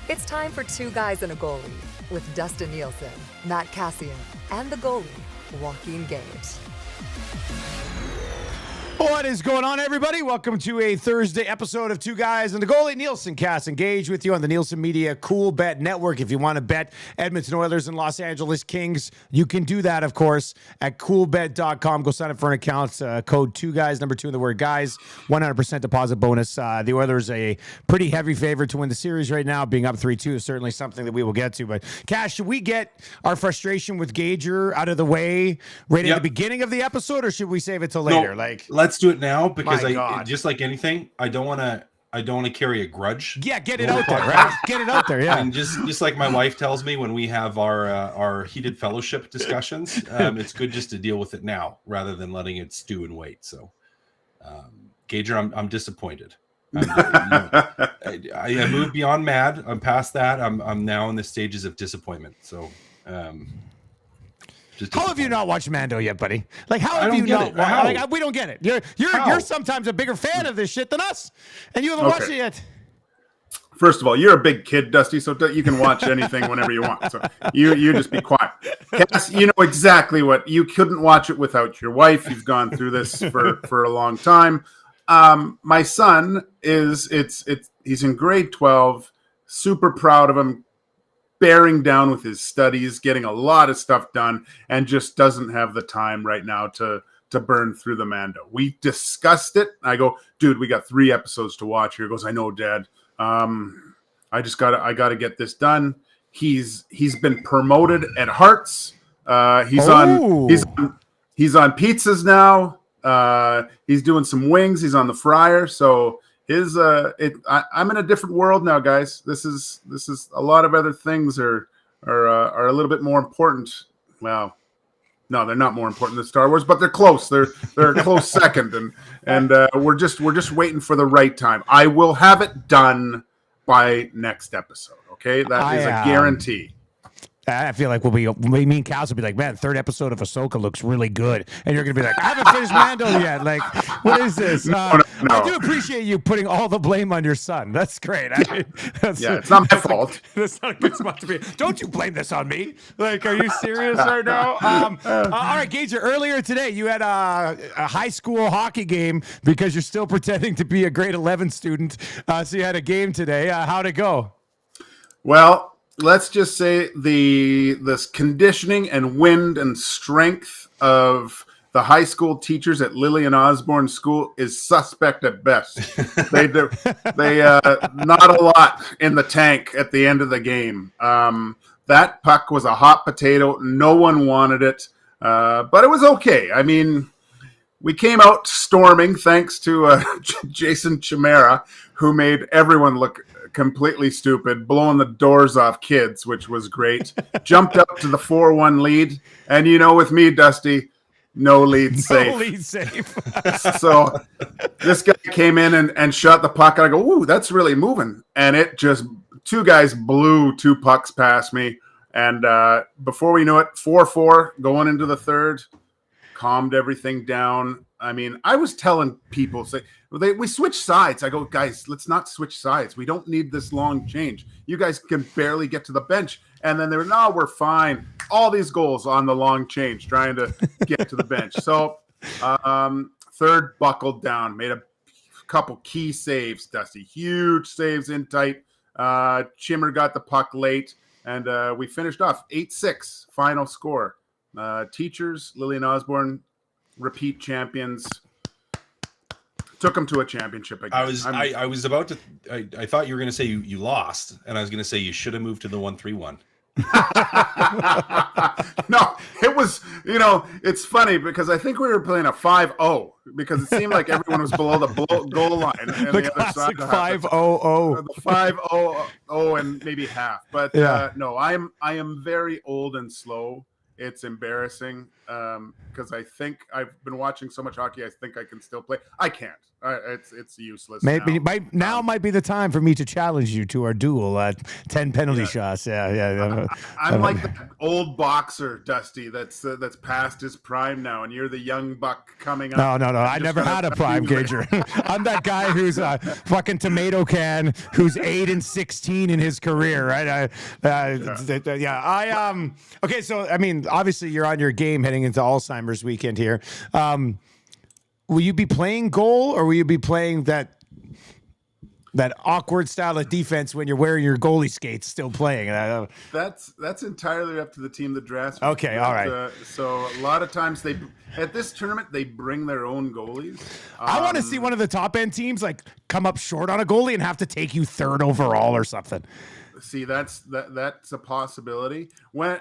It's time for Two Guys and a Goalie with Dustin Nielsen, Matt Cassian, and the goalie, Joaquin Gage. What is going on, everybody? Welcome to a Thursday episode of Two Guys and the Goalie. Nielsen, Cass, engage with you on the Nielsen Media Cool Bet Network. If you want to bet Edmonton Oilers and Los Angeles Kings, you can do that, of course, at coolbet.com. Go sign up for an account. Code 2GUYS, number 2 in the word guys. 100% deposit bonus. The Oilers a pretty heavy favorite to win the series right now. Being up 3-2 is certainly something that we will get to. But, Cass, should we get our frustration with Gager out of the way right at the beginning of the episode, or should we save it till later? Let's do it now, because just like anything, I don't want to carry a grudge. Yeah, get it out there, right? Get it out there, yeah. And just like my wife tells me when we have our heated fellowship discussions, it's good just to deal with it now rather than letting it stew and wait. So, Gager, I'm disappointed. I moved beyond mad. I'm past that. I'm now in the stages of disappointment. So, how have you not watched Mando yet, buddy? Like, how have you not? Like, we don't get it. You're sometimes a bigger fan of this shit than us, and you haven't watched it yet. First of all, you're a big kid, Dusty, so you can watch anything whenever you want. So you just be quiet. Cass, you know exactly what you couldn't watch it without your wife. You've gone through this for a long time. My son he's in grade 12. Super proud of him. Bearing down with his studies, getting a lot of stuff done, and just doesn't have the time right now to burn through the Mando. We discussed it. I go, dude, we got 3 episodes to watch here. He goes, I know, Dad. I gotta get this done. He's been promoted at Hearts. He's on pizzas now. He's doing some wings. He's on the fryer. So I'm in a different world now, guys. This is a lot of other things are a little bit more important. Well, no, they're not more important than Star Wars, but they're close. They're a close second, and we're just waiting for the right time. I will have it done by next episode. Okay, that is a guarantee. I feel like me and Cass will be like, man, 3rd episode of Ahsoka looks really good. And you're going to be like, I haven't finished Mando yet. Like, what is this? No. I do appreciate you putting all the blame on your son. That's great. It's not my fault. That's not a good spot to be. Don't you blame this on me. Like, are you serious right now? All right, Gager, earlier today, you had a high school hockey game because you're still pretending to be a grade 11 student. So you had a game today. How'd it go? Well, let's just say this conditioning and wind and strength of the high school teachers at Lillian Osborne School is suspect at best. They not a lot in the tank at the end of the game. That puck was a hot potato. No one wanted it, but it was okay. I mean, we came out storming thanks to Jason Chimera, who made everyone look completely stupid, blowing the doors off kids, which was great. Jumped up to the 4-1 lead. And with me, Dusty, no lead safe. No lead safe. So this guy came in and shot the puck. And I go, ooh, that's really moving. And it just, 2 guys blew 2 pucks past me. And before we knew it, 4-4 going into the 3rd, calmed everything down. I mean, I was telling people, we switched sides. I go, guys, let's not switch sides. We don't need this long change. You guys can barely get to the bench. And then they were, no, we're fine. All these goals on the long change, trying to get to the bench. So 3rd buckled down, made a couple key saves, Dusty. Huge saves in tight. Chimmer got the puck late, and we finished off 8-6, final score. Teachers, Lillian Osborne, repeat champions. Took them to a championship again. I was about to. I thought you were going to say you lost, and I was going to say you should have moved to the 1-3-1. No, it was. It's funny because I think we were playing a 5-0 because it seemed like everyone was below the goal line. And the classic 5-0-0. The 5-0-0 and maybe half. But no, I am very old and slow. It's embarrassing. because I think I've been watching so much hockey. I think I can still play. I can't. It's useless. Maybe now. might be the time for me to challenge you to our duel at 10 penalty shots. Yeah. I'm like the old boxer, Dusty. That's past his prime now, and you're the young buck coming up. No. I never had a prime, Gager. I'm that guy who's a fucking tomato can, who's 8-16 in his career, right? Okay, so I mean, obviously you're on your game heading into Alzheimer's weekend here. Will you be playing goal, or will you be playing that awkward style of defense when you're wearing your goalie skates still playing? That's entirely up to the team that drafts me. Okay, all right. So a lot of times at this tournament they bring their own goalies. I want to see one of the top end teams like come up short on a goalie and have to take you third overall or something. See, that's a possibility. When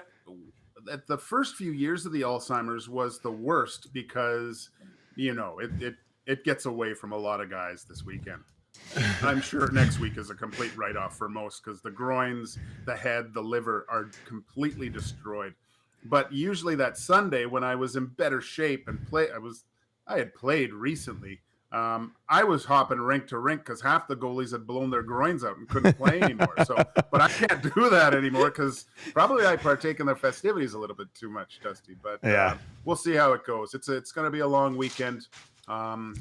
at the first few years of the Alzheimer's was the worst because it gets away from a lot of guys this weekend. I'm sure next week is a complete write-off for most because the groins, the head, the liver are completely destroyed. But usually that Sunday when I was in better shape and I had played recently. I was hopping rink to rink because half the goalies had blown their groins out and couldn't play anymore. But I can't do that anymore because probably I partake in their festivities a little bit too much, Dusty. But we'll see how it goes. It's going to be a long weekend. I'm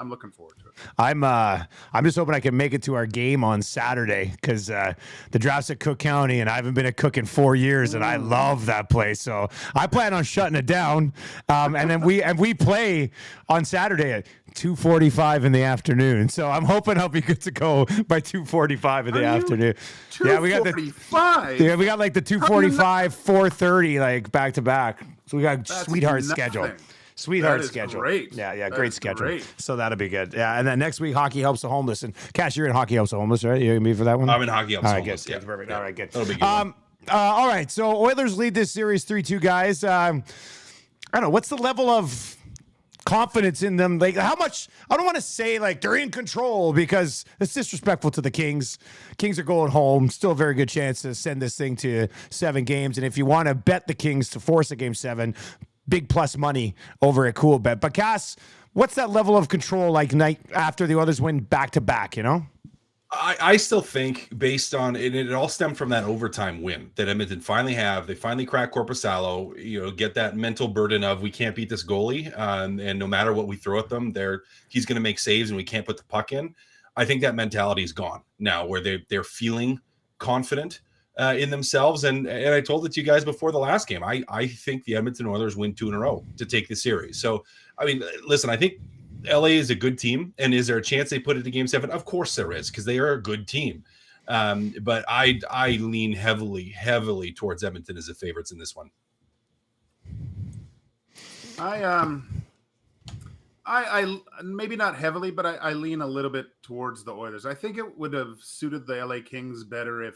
looking forward to it. I'm just hoping I can make it to our game on Saturday because the draft's at Cook County and I haven't been at Cook in 4 years and I love that place. So I plan on shutting it down. And then we play on Saturday at 2:45 in the afternoon. So I'm hoping I'll be good to go by 2:45 in the afternoon. 2:45. Yeah, we got like the 2:45, 4:30 like back to back. So we got sweetheart schedule. Sweetheart schedule. Great. Yeah, great schedule. Great. So that'll be good. Yeah, and then next week, Hockey Helps the Homeless. And Cash, you're in Hockey Helps the Homeless, right? You're going to be for that one? I'm in Hockey Helps the Homeless. Good. Perfect. Yeah. All right, good. That'll be good. All right, so Oilers lead this series 3-2, guys. I don't know. What's the level of confidence in them? Like, how much? I don't want to say like they're in control because it's disrespectful to the Kings. Kings are going home. Still a very good chance to send this thing to 7 games. And if you want to bet the Kings to force a game 7, big plus money over at Cool Bet. But Cass, what's that level of control like night after the others win back to back, I still think based on it all stemmed from that overtime win that Edmonton finally have. They finally crack Korpisalo, get that mental burden of we can't beat this goalie. And no matter what we throw at them, he's going to make saves and we can't put the puck in. I think that mentality is gone now where they're feeling confident in themselves. And I told it to you guys before the last game. I think the Edmonton Oilers win 2 in a row to take the series. So, I mean, listen, I think LA is a good team. And is there a chance they put it to game 7? Of course there is, because they are a good team. But I lean heavily towards Edmonton as the favorites in this one. I maybe not heavily, but I lean a little bit towards the Oilers. I think it would have suited the LA Kings better if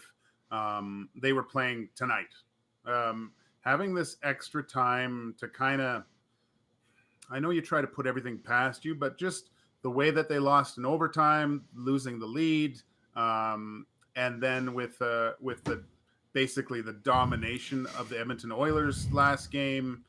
they were playing tonight. Having this extra time to kind of, I know you try to put everything past you, but just the way that they lost in overtime, losing the lead, and then with the basically the domination of the Edmonton Oilers last game,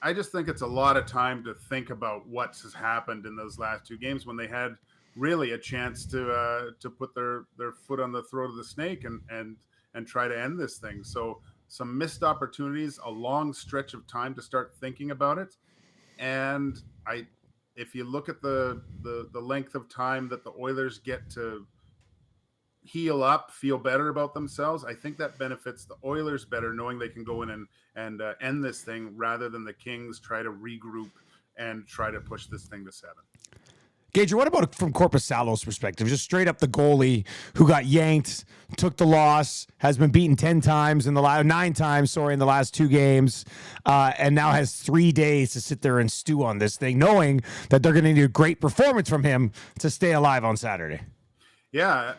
I just think it's a lot of time to think about what has happened in those last 2 games when they had really a chance to put their foot on the throat of the snake and try to end this thing. So some missed opportunities, a long stretch of time to start thinking about it. And if you look at the length of time that the Oilers get to heal up, feel better about themselves, I think that benefits the Oilers better, knowing they can go in and end this thing rather than the Kings try to regroup and try to push this thing to 7. Gager, what about from Korpisalo's perspective? Just straight up the goalie who got yanked, took the loss, has been beaten 9 times in the last 2 games, and now has 3 days to sit there and stew on this thing, knowing that they're going to need a great performance from him to stay alive on Saturday. Yeah,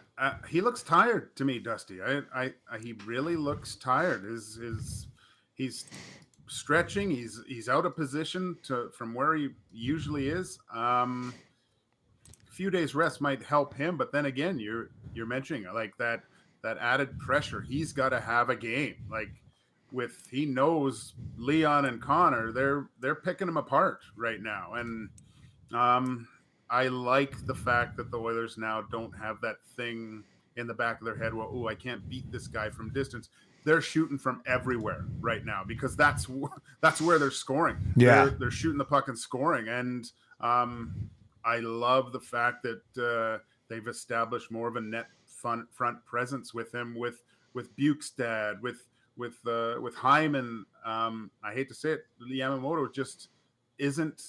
he looks tired to me, Dusty. He really looks tired. He's stretching. He's out of position from where he usually is. Few days rest might help him, but then again, you're mentioning like that added pressure. He's got to have a game. Like he knows Leon and Connor, they're picking him apart right now. And I like the fact that the Oilers now don't have that thing in the back of their head. Well, I can't beat this guy from distance. They're shooting from everywhere right now because that's where they're scoring. Yeah, they're shooting the puck and scoring. And I love the fact that they've established more of a net front presence with him, with Bukestad, with Hyman. I hate to say it, Yamamoto just isn't.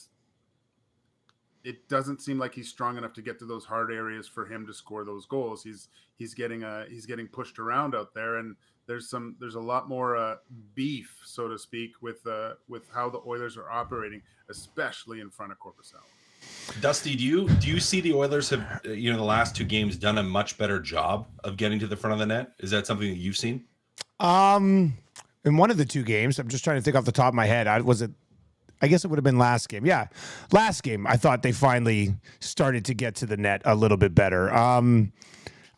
It doesn't seem like he's strong enough to get to those hard areas for him to score those goals. He's getting pushed around out there, and there's a lot more beef, so to speak, with how the Oilers are operating, especially in front of Korpisalo. Dusty, do you see the Oilers have the last two games done a much better job of getting to the front of the net? Is that something that you've seen? In one of the two games, I'm just trying to think off the top of my head. I guess it would have been last game. Yeah, last game, I thought they finally started to get to the net a little bit better. I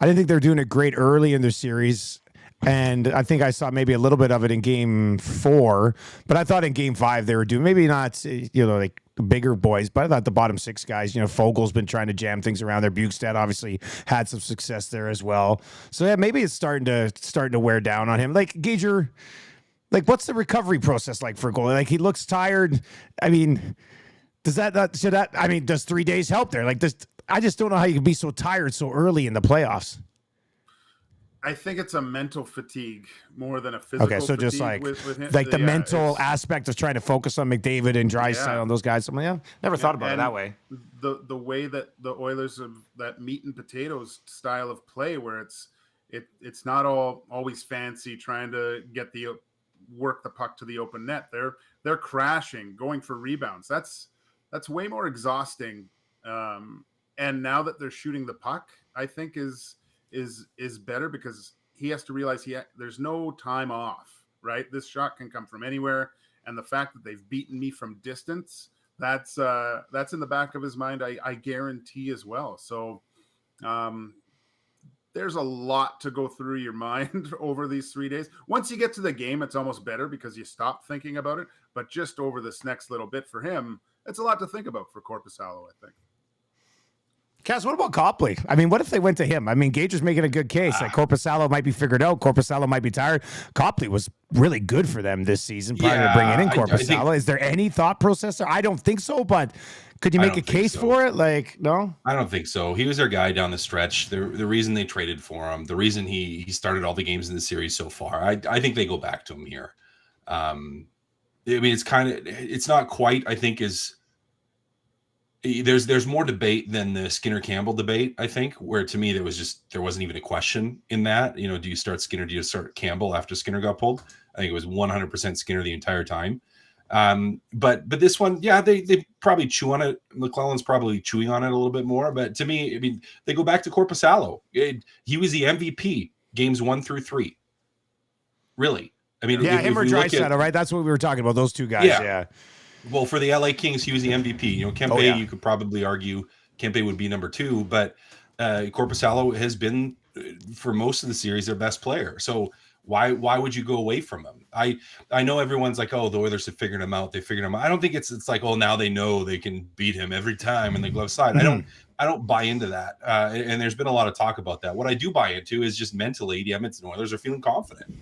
didn't think they were doing it great early in their series, and I think I saw maybe a little bit of it in Game 4, but I thought in Game 5 they were doing maybe not, like bigger boys, but I thought the bottom six guys, Fogel's been trying to jam things around there. Bukestad obviously had some success there as well. So yeah, maybe it's starting to wear down on him. Like Gager, like, what's the recovery process like for a goalie? Like, he looks tired. I mean, does 3 days help there? Like, I just don't know how you can be so tired so early in the playoffs. I think it's a mental fatigue more than a physical. Okay, so just like with him. Like the mental aspect of trying to focus on McDavid and Draisaitl and those guys. I'm like, never thought about it that way. The way that the Oilers have that meat and potatoes style of play, where it's not always fancy trying to work the puck to the open net. They're crashing, going for rebounds. That's way more exhausting. And now that they're shooting the puck, I think is better because he has to realize there's no time off, right? This shot can come from anywhere. And the fact that they've beaten me from distance, that's in the back of his mind, I guarantee as well. So there's a lot to go through your mind over these 3 days. Once you get to the game, it's almost better because you stop thinking about it. But just over this next little bit for him, it's a lot to think about for Korpisalo, I think. Cass, what about Copley? I mean, what if they went to him? I mean, Gage is making a good case. Like, Korpisalo might be figured out. Korpisalo might be tired. Copley was really good for them this season prior to bringing in Korpisalo. Is there any thought process there? I don't think so, but could you make a case for it? Like, no? I don't think so. He was their guy down the stretch. The reason they traded for him, the reason he started all the games in the series so far, I think they go back to him here. I mean, it's not quite, I think, there's more debate than the Skinner Campbell debate, I think, where to me there wasn't even a question in that. Do you start Skinner? Do you start Campbell after Skinner got pulled? I think it was 100% Skinner the entire time. But this one, yeah, they probably chew on it. McClellan's probably chewing on it a little bit more. But to me, I mean, they go back to Korpisalo. He was the MVP games 1 through 3. Really, I mean, yeah, him or Draisaitl, right? That's what we were talking about. Those two guys, yeah. Well, for the LA Kings, he was the MVP. Kempe, you could probably argue Kempe would be number 2, but Korpisalo has been, for most of the series, their best player. So why would you go away from him? I know everyone's like, oh, the Oilers have figured him out. They figured him out. I don't think it's like, oh, now they know they can beat him every time in the glove side. I don't buy into that. And there's been a lot of talk about that. What I do buy into is just mentally, the Edmonton Oilers are feeling confident,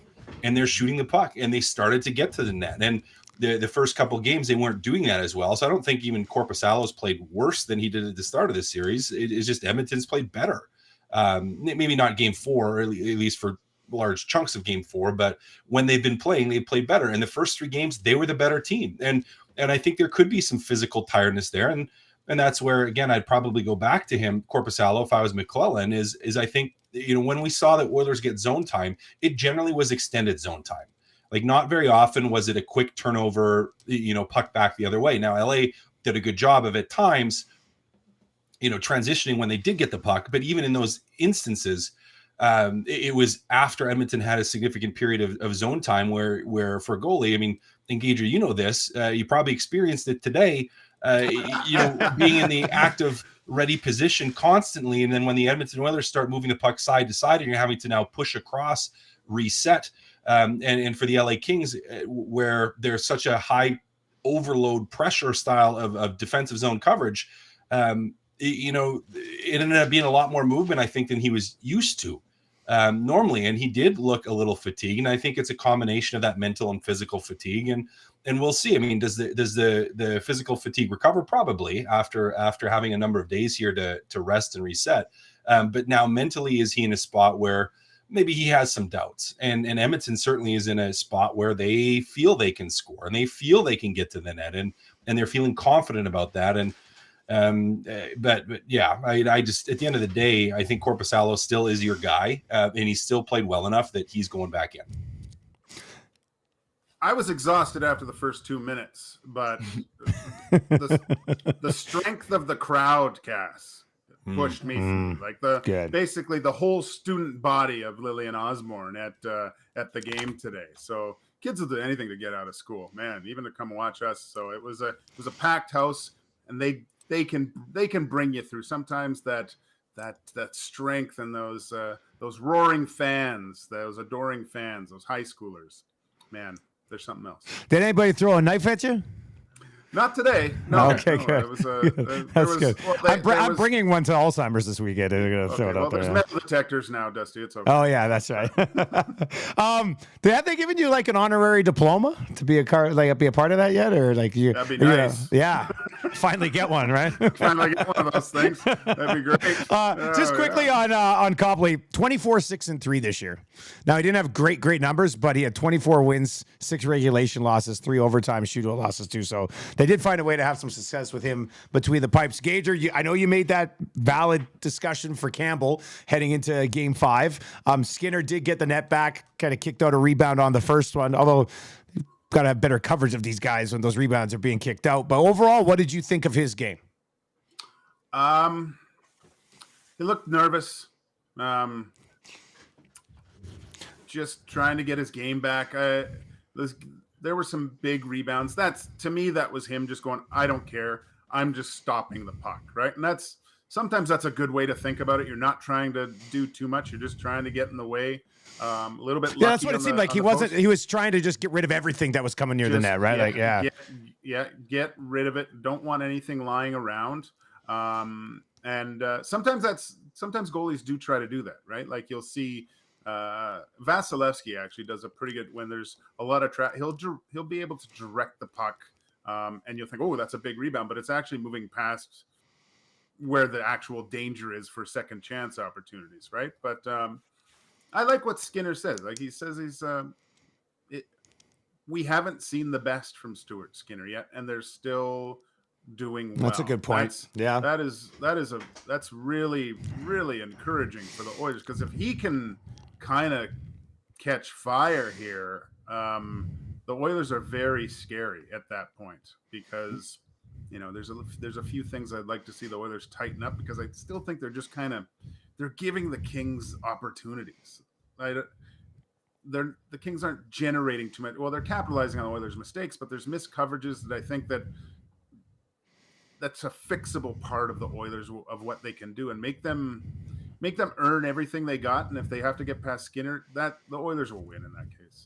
and they're shooting the puck, and they started to get to the net. And the first couple of games, they weren't doing that as well. So I don't think even Korpisalo's played worse than he did at the start of this series. It's just Edmonton's played better. Maybe not game 4, or at least for large chunks of game 4, but when they've been playing, they played better. In the first 3 games, they were the better team. And I think there could be some physical tiredness there. And that's where, again, I'd probably go back to him, Korpisalo, if I was McClellan, is I think, when we saw that Oilers get zone time, it generally was extended zone time. Like, not very often was it a quick turnover, puck back the other way. Now, LA did a good job of, at times, transitioning when they did get the puck. But even in those instances, it was after Edmonton had a significant period of zone time where for a goalie, I mean, Engager, this, you probably experienced it today, being in the active ready position constantly. And then when the Edmonton Oilers start moving the puck side to side and you're having to now push across, reset, And for the LA Kings, where there's such a high overload pressure style of defensive zone coverage, it ended up being a lot more movement, I think, than he was used to normally. And he did look a little fatigued. And I think it's a combination of that mental and physical fatigue. And we'll see. I mean, does the physical fatigue recover? Probably after having a number of days here to rest and reset. But now mentally, is he in a spot where maybe he has some doubts? And Edmonton certainly is in a spot where they feel they can score and they feel they can get to the net, and they're feeling confident about that. And but yeah, I just, at the end of the day, I think Korpisalo still is your guy, and he's still played well enough that he's going back in. I was exhausted after the first 2 minutes, but the strength of the crowd, Cass, pushed me through. Like basically the whole student body of Lillian Osborne at the game today. So kids will do anything to get out of school, man, even to come watch us. So it was a packed house, and they can bring you through. Sometimes that strength and those roaring fans, those adoring fans, those high schoolers, man, there's something else. Did anybody throw a knife at you? Not today. No. Okay, good. It was, That's good. Well, I'm bringing one to Alzheimer's this weekend. I'm going to throw it out there. There's metal detectors now, Dusty. It's okay. Oh, yeah, that's right. Have they given you like an honorary diploma to be a part of that yet? Or like you? That'd be nice. Yeah. Finally get one, right? Finally get one of those things. That'd be great. Just quickly on Copley, 24-6-3 this year. Now, he didn't have great numbers, but he had 24 wins, 6 regulation losses, 3 overtime shootout losses too. So they did find a way to have some success with him between the pipes. Gager, I know you made that valid discussion for Campbell heading into Game 5. Skinner did get the net back, kind of kicked out a rebound on the first one, although got to have better coverage of these guys when those rebounds are being kicked out. But overall, what did you think of his game? He looked nervous. Just trying to get his game back. There were some big rebounds. To me, that was him just going, I don't care. I'm just stopping the puck, right? And sometimes that's a good way to think about it. You're not trying to do too much. You're just trying to get in the way. A little bit. Yeah, that's what it seemed like. He was trying to just get rid of everything that was coming near the net, right? Get rid of it. Don't want anything lying around. And sometimes goalies do try to do that, right? Like you'll see Vasilevsky actually does a pretty good, when there's a lot of he'll be able to direct the puck, and you'll think, oh, that's a big rebound, but it's actually moving past where the actual danger is for second chance opportunities, right? But I like what Skinner says. Like he says, we haven't seen the best from Stuart Skinner yet, and they're still doing well. That's a good point. That's really, really encouraging for the Oilers, because if he can kind of catch fire here, the Oilers are very scary at that point, because there's a few things I'd like to see the Oilers tighten up, because I still think they're just they're giving the Kings opportunities. The Kings aren't generating too much. Well, they're capitalizing on the Oilers' mistakes, but there's missed coverages that I think that's a fixable part of the Oilers, of what they can do, and make them earn everything they got. And if they have to get past Skinner, the Oilers will win in that case.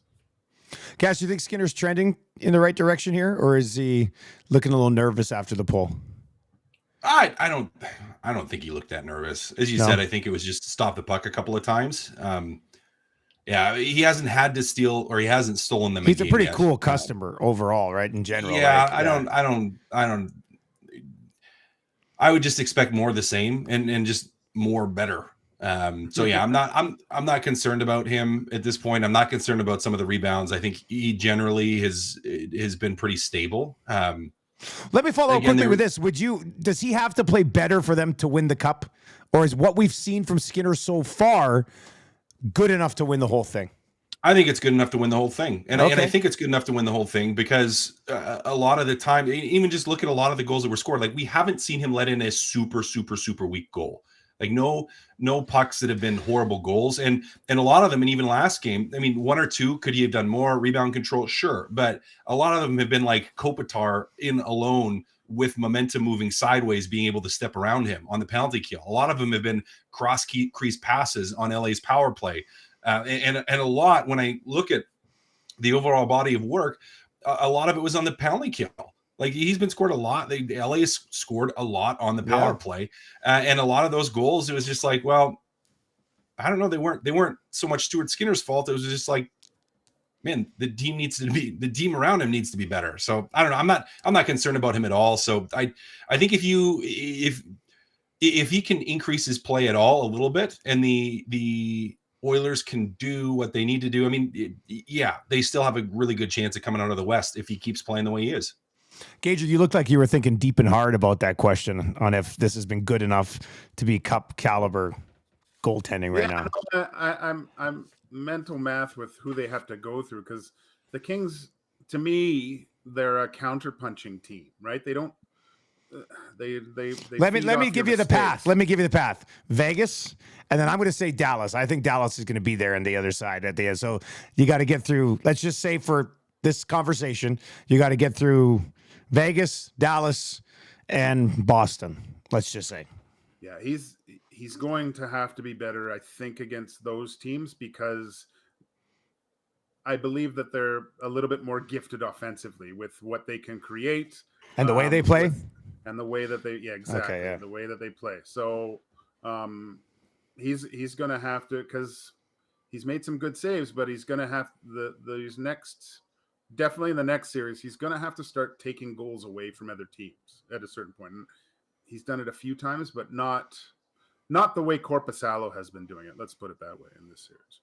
Cass, do you think Skinner's trending in the right direction here, or is he looking a little nervous after the pull? I don't think he looked that nervous. As you said, I think it was just to stop the puck a couple of times. Yeah, he hasn't had to steal, or he hasn't stolen them. He's a pretty cool customer overall, right? In general. Yeah, I would just expect more of the same and just more better. So yeah, I'm not concerned about him at this point. I'm not concerned about some of the rebounds. I think he generally has been pretty stable. Let me follow up quickly with this. Does he have to play better for them to win the cup? Or is what we've seen from Skinner so far good enough to win the whole thing? I think it's good enough to win the whole thing. And I think it's good enough to win the whole thing because a lot of the time, even just look at a lot of the goals that were scored, like we haven't seen him let in a super, super, super weak goal. Like no pucks that have been horrible goals. And a lot of them, and even last game, I mean, 1 or 2, could he have done more rebound control? Sure. But a lot of them have been like Kopitar in alone with momentum moving sideways, being able to step around him on the penalty kill. A lot of them have been cross crease passes on LA's power play. And a lot, when I look at the overall body of work, a lot of it was on the penalty kill. Like he's been scored a lot. LA has scored a lot on the power play, and a lot of those goals, it was just like, well, I don't know, they weren't so much Stuart Skinner's fault. It was just like, man, the team around him needs to be better. So I don't know. I'm not concerned about him at all. So I think if he can increase his play at all a little bit, and the Oilers can do what they need to do, I mean, they still have a really good chance of coming out of the West if he keeps playing the way he is. Gager, you looked like you were thinking deep and hard about that question on if this has been good enough to be cup caliber goaltending right now. I'm mental math with who they have to go through, because the Kings, to me, they're a counterpunching team, right? They don't. Let me give you the path. Let me give you the path. Vegas, and then I'm going to say Dallas. I think Dallas is going to be there on the other side at the end. So you got to get through. Let's just say for this conversation, you got to get through Vegas, Dallas, and Boston. Let's just say. Yeah, he's going to have to be better, I think, against those teams, because I believe that they're a little bit more gifted offensively with what they can create and the way they play. And the way that they, exactly. Okay, the way that they play. So he's going to have to, because he's made some good saves, but he's going to have definitely in the next series, he's going to have to start taking goals away from other teams at a certain point. And he's done it a few times, but not the way Korpisalo has been doing it. Let's put it that way in this series.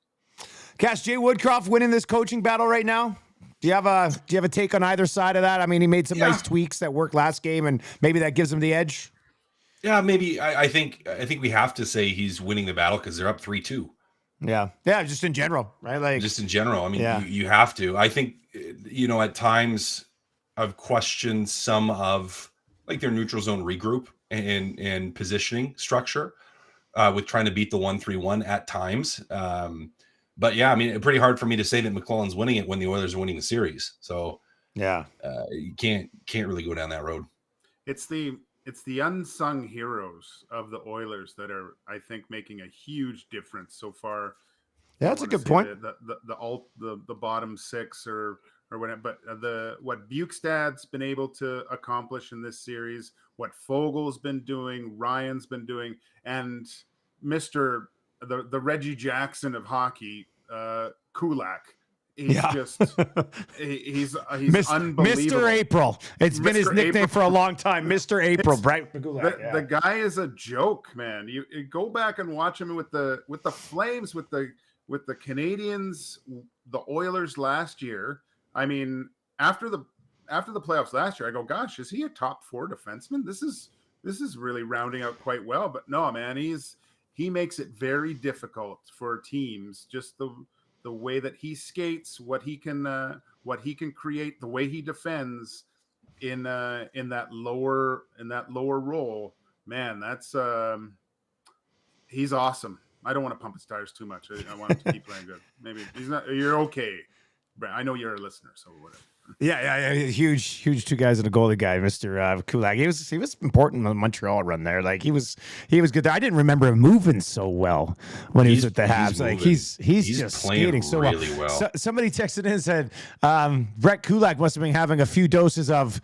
Cass, Jay Woodcroft winning this coaching battle right now. Do you have a take on either side of that? I mean, he made some nice tweaks that worked last game, and maybe that gives him the edge. Yeah, maybe. I think we have to say he's winning the battle because they're up 3-2. Yeah, just in general, right? Like just in general. I mean, you have to. I think at times I've questioned some of like their neutral zone regroup and positioning structure with trying to beat the 1-3-1 at times. But yeah, I mean, it's pretty hard for me to say that McLellan's winning it when the Oilers are winning the series. So you can't really go down that road. It's the unsung heroes of the Oilers that are, I think, making a huge difference so far. Yeah, that's a good point. The bottom six or whatever, but what Bukestad's been able to accomplish in this series, what Fogel's been doing, Ryan's been doing, and the Reggie Jackson of hockey, Kulak. He's he's unbelievable. Mr. April. It's been his nickname for a long time. Mr. April. The guy is a joke, man. You go back and watch him with the Flames, with the Canadians, the Oilers last year. I mean, after the playoffs last year, I go, gosh, is he a top 4 defenseman? This is really rounding out quite well. But no, man, he makes it very difficult for teams. Just the way that he skates, what he can create, the way he defends in that lower role, man, that's he's awesome. I don't want to pump his tires too much. I want him to keep playing good. Maybe he's not. You're okay, Brent. I know you're a listener, so whatever. Yeah. Huge 2 guys and a goalie guy, Mr. Kulak. He was important in the Montreal run there. Like he was good there. I didn't remember him moving so well when he was at the Habs. Like he's just skating so really well. So, somebody texted in and said Brett Kulak must have been having a few doses of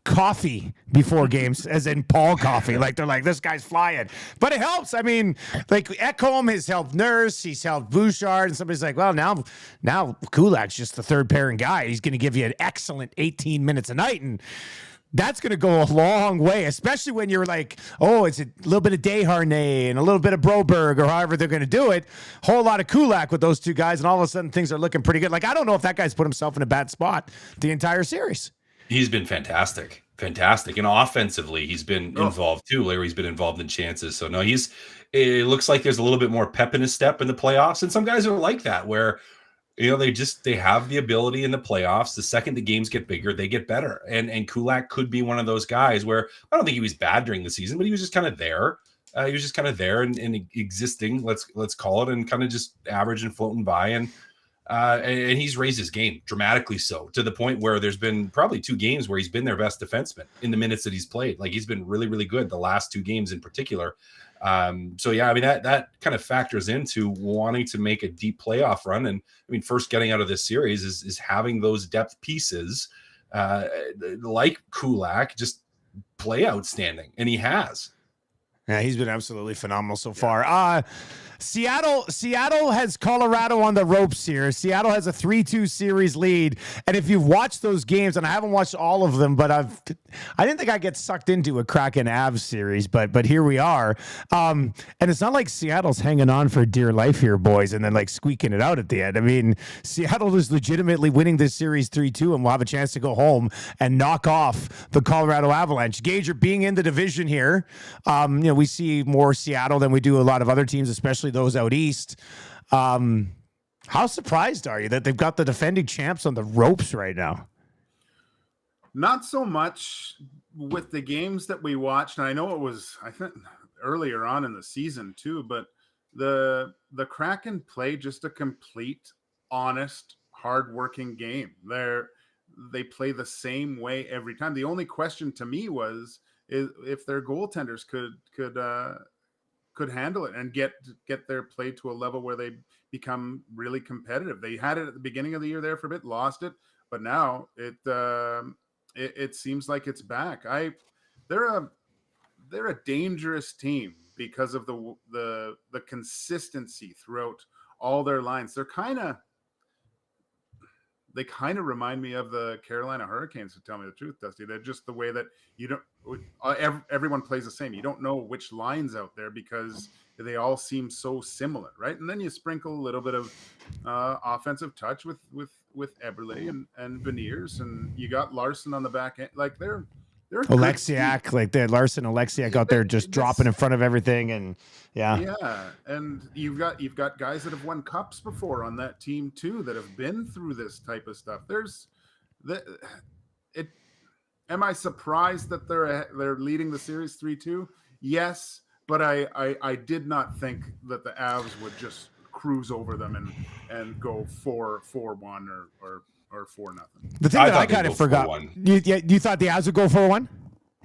coffee before games, as in Paul coffee. Like they're like, this guy's flying. But it helps. I mean, like Ekholm has helped Nurse, he's helped Bouchard, and somebody's like, well, now Kulak's just the third pairing guy. He's going to give you an excellent 18 minutes a night, and that's going to go a long way, especially when you're like, oh, it's a little bit of Desharnais and a little bit of Broberg, or however they're going to do it. Whole lot of Kulak with those 2 guys, and all of a sudden things are looking pretty good. Like, I don't know if that guy's put himself in a bad spot the entire series. He's been fantastic. And offensively, he's been involved too. Larry's been involved in chances. So no, it looks like there's a little bit more pep in his step in the playoffs. And some guys are like that, where, they have the ability in the playoffs. The second the games get bigger, they get better. And Kulak could be one of those guys where I don't think he was bad during the season, but he was just kind of there. He was just kind of there and existing, let's call it, and kind of just average and floating by. And he's raised his game dramatically, so to the point where there's been probably 2 games where he's been their best defenseman in the minutes that he's played. Like he's been really, really good the last 2 games in particular. So yeah, I mean, that kind of factors into wanting to make a deep playoff run. And I mean, first getting out of this series is having those depth pieces like Kulak just play outstanding, and he has. Yeah, he's been absolutely phenomenal so far. Seattle has Colorado on the ropes here. Seattle has a 3-2 series lead. And if you've watched those games, and I haven't watched all of them, but I didn't think I'd get sucked into a Kraken Avs series, but here we are. And it's not like Seattle's hanging on for dear life here, boys, and then like squeaking it out at the end. I mean, Seattle is legitimately winning this series 3-2 and will have a chance to go home and knock off the Colorado Avalanche. Gager being in the division here, we see more Seattle than we do a lot of other teams, especially those out east. How surprised are you that they've got the defending champs on the ropes right now? Not so much with the games that we watched. And I know it was, I think, earlier on in the season too, but the Kraken play just a complete, honest, hardworking game. They play the same way every time. The only question to me is if their goaltenders could handle it and get their play to a level where they become really competitive. They had it at the beginning of the year there for a bit, lost it, but now it seems like it's back. They're a dangerous team because of the consistency throughout all their lines. They kind of remind me of the Carolina Hurricanes, to tell me the truth, Dusty. They're just the way that everyone plays the same. You don't know which lines out there because they all seem so similar, right? And then you sprinkle a little bit of offensive touch with Eberle and Beniers, and you got Larson on the back end. Like they're Alexiak, like they had Larson, Alexiak out there just dropping in front of everything, and yeah, and you've got guys that have won cups before on that team too that have been through this type of stuff. Am I surprised that they're leading the series 3-2? Yes, but I did not think that the Avs would just cruise over them and go 4-1 or 4-0. The thing that I kind of forgot, you thought the Avs would go 4-1?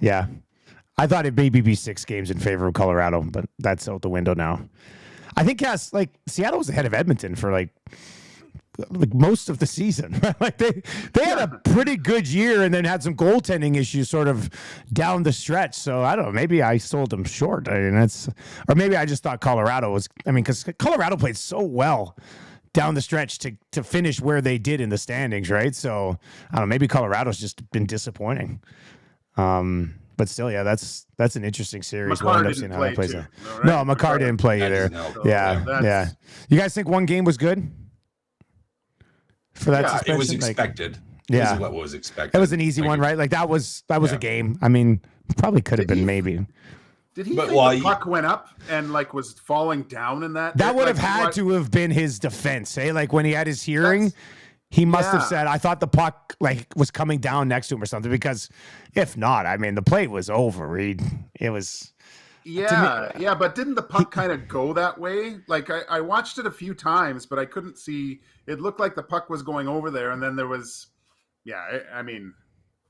Yeah. I thought it'd maybe be 6 games in favor of Colorado, but that's out the window now. I think, yes, like Seattle was ahead of Edmonton for like most of the season. Like they had a pretty good year and then had some goaltending issues sort of down the stretch. So I don't know, maybe I sold them short. I mean, or maybe I just thought Colorado was, because Colorado played so well down the stretch to finish where they did in the standings, right? So I don't know, maybe Colorado's just been disappointing. But still, yeah, that's an interesting series. Makar didn't play too, right? No, Makar didn't play either. Yeah. You guys think one game was good for that suspension? It was expected. Yeah, what was expected. It was an easy one, right? Like that was a game. I mean, probably could have been maybe. Did he think the puck went up and like was falling down in that? That would have had to have been his defense, eh? Like when he had his hearing, he must have said, "I thought the puck like was coming down next to him or something." Because if not, I mean, the play was over. It was. Yeah, but didn't the puck kind of go that way? Like I watched it a few times, but I couldn't see. It looked like the puck was going over there, and then there was. Yeah, I mean.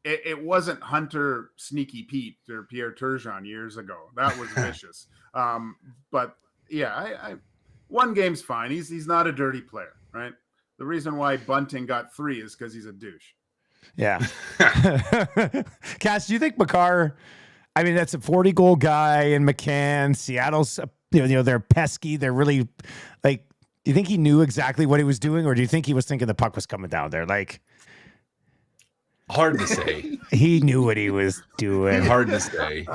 It wasn't Hunter Sneaky Pete or Pierre Turgeon years ago. That was vicious. But yeah, one game's fine. He's not a dirty player, right? The reason why Bunting got 3 is because he's a douche. Yeah. Cass, do you think Makar? I mean, that's a 40-goal guy in McCann. Seattle's, they're pesky. They're really like. Do you think he knew exactly what he was doing, or do you think he was thinking the puck was coming down there? Like. Hard to say. He knew what he was doing. Hard to say.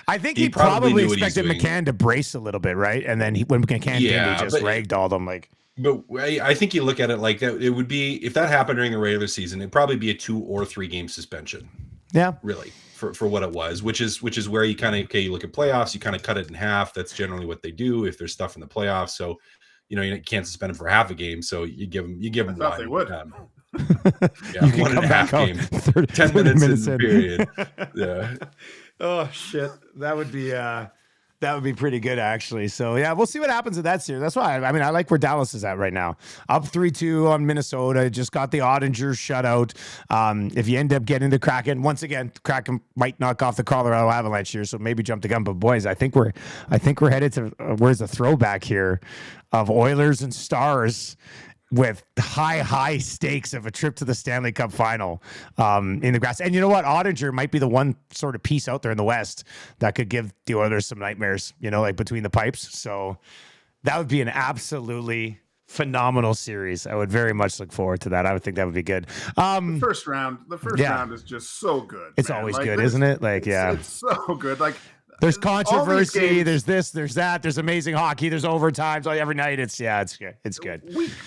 I think he probably expected McCann to brace a little bit, right? And then when McCann came, he just ragdolled him. Like, but I think you look at it like that. It would be, if that happened during the regular season, it'd probably be a 2 or 3 game suspension. Yeah, really, for what it was, which is where you kind of you look at playoffs, you kind of cut it in half. That's generally what they do if there's stuff in the playoffs. So you can't suspend him for half a game. So you give him I thought they would. Yeah, you 1.5 game, 10 minutes in period. Yeah. Oh shit, that would be That would be pretty good, actually. So, yeah, we'll see what happens in that series. That's why, I mean, I like where Dallas is at right now. Up 3-2 on Minnesota. Just got the Ottinger shutout. If you end up getting the Kraken, once again, Kraken might knock off the Colorado Avalanche here, so maybe jump the gun. But, boys, I think we're headed to where's the throwback here of Oilers and Stars with high stakes of a trip to the Stanley Cup final in the grass. And you know what? Ottinger might be the one sort of piece out there in the West that could give the Oilers some nightmares, like between the pipes. So that would be an absolutely phenomenal series. I would very much look forward to that. I would think that would be good. The first round is just so good. It's always good, isn't it? It's so good. There's controversy. There's this. There's that. There's amazing hockey. There's overtimes every night. It's good. It's good.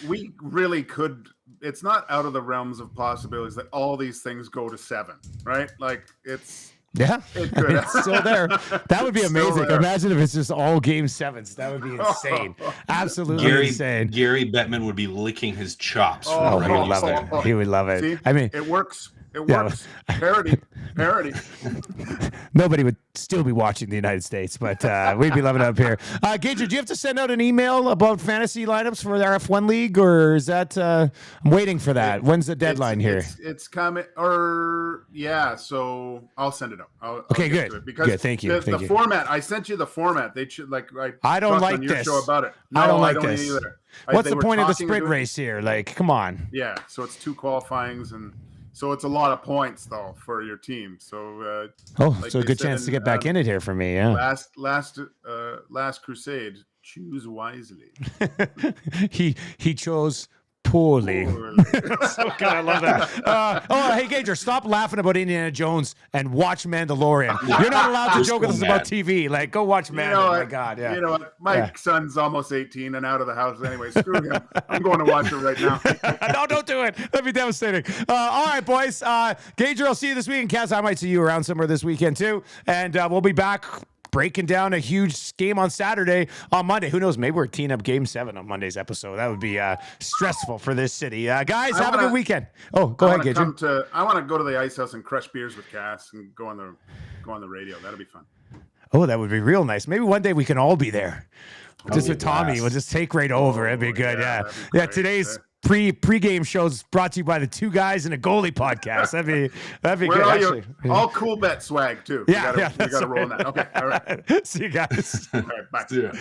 We really could. It's not out of the realms of possibilities that all these things go to 7, right? It's good. It's still there. That would be amazing. Imagine if it's just all game 7s. That would be insane. Absolutely insane. Gary Bettman would be licking his chops. He would love it. He would love it. See? I mean, it works. It works. Parody. Nobody would still be watching the United States, but we'd be loving it up here. Gager, do you have to send out an email about fantasy lineups for the RF1 League, or is that I'm waiting for that? When's the deadline here? It's coming, so I'll send it out. Okay, good. Because thank you. The format, I sent you the format. They should I don't like your this. Show about it. No, I don't like this either. What's the point of the sprint race here? Come on. Yeah, so it's 2 qualifyings and. So it's a lot of points though for your team. So so a good chance to get back in it here for me. Yeah. Last crusade, choose wisely. he chose poorly. So good. I love that. Hey Gager, stop laughing about Indiana Jones and watch Mandalorian. You're not allowed to joke with us about TV. Go watch Mandalorian. Oh my God. Yeah. You know what? My son's almost 18 and out of the house anyway. Screw him. I'm going to watch it right now. No, don't do it. That'd be devastating. All right, boys. Gager, I'll see you this weekend. Cass, I might see you around somewhere this weekend too. And we'll be back breaking down a huge game on Saturday. On Monday, who knows? Maybe we're teeing up Game 7 on Monday's episode. That would be stressful for this city. Guys, have a good weekend. Oh, go ahead, Gager. I want to go to the ice house and crush beers with Cass and go on the radio. That'll be fun. Oh, that would be real nice. Maybe one day we can all be there. Just with Tommy. We'll just take right over. It'd be good. Yeah. Today's pre-game shows brought to you by the Two Guys and a Goalie podcast. That'd be good. Actually. All cool bet swag too. Yeah, we got to roll in that. Okay. All right. See you guys. All right. Bye. See ya.